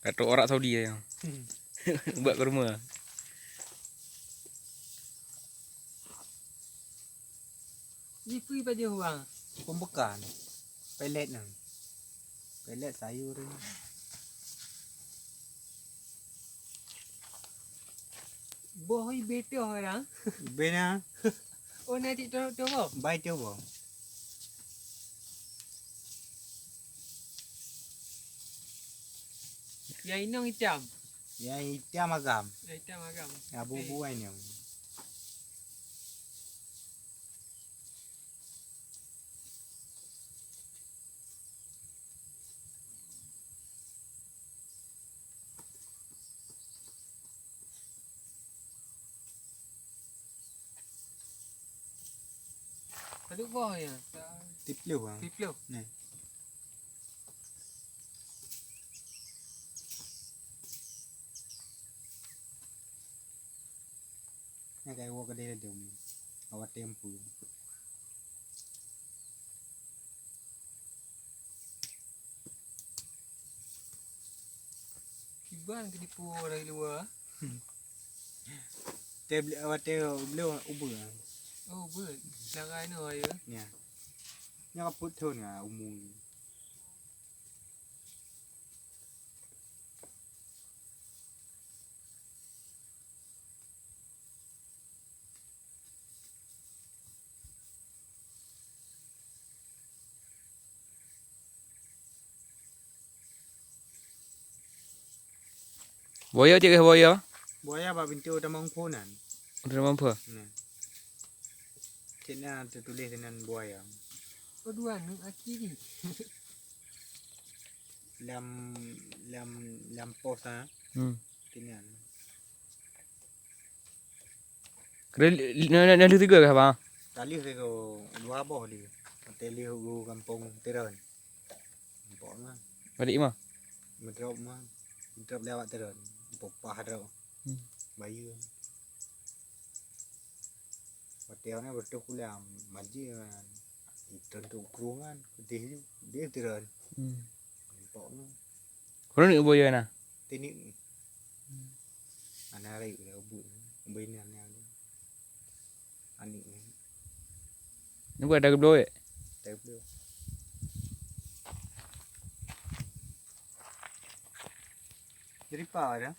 Kata orang Saudi ya. Buat ke rumah. Ni free pada orang. Pembekan. Pelet ni. Pelet sayur ni. Boh ni better orang. Bena. Oh nanti tu boh. Baik coba. Yang inang hitam. Yang hitam agam. Yang hitam agam. Abu-abu ni. Ada boh ya. Tiplu bang. Tiplu. Ni. Ni kayak wak kedai tu. Awak tempu. Kiban ke dipu dari luar. Teh beli awak teh beli ubur. Oh ber. Larai no ya. Ni. Ni kaput tu ni umum. Boya cik ke boya? Buaya apa pintu tamang punan. Udah mampu. Ni. Cina tertulis dengan buaya. Oh dua nu aki ni. Lam pos ah. Kini. Kena nak tiga ke bang? Tali ko dua boh dia. Tali go kampung Teron. Nampak mah. Balik mah. Drop mah. Drop lewat Teron. Popah drop. Bayu. Hotelnya bertuk kuliah maji kan. Tentu kurungan. Dia Teron. Nampak mah. Kau ni boya na? Tinik. Anak rai ke ubut. Ubinan yang anik ni. Ni buat ada geblo eh? Tak boleh. Jadi apa ada?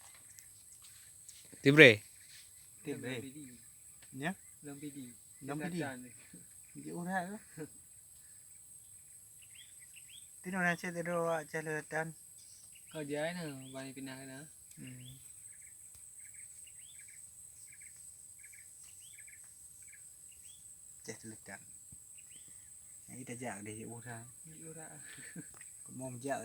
Tibre. Tibre. Ya? Dalam pidi. Dalam pidi. Dia urat ke? Tino nasi tidur awak jalatan. Kau jalan na, bani pindah na. Jalatan. Yang kita jak dia urat. Ni urat. Mau jak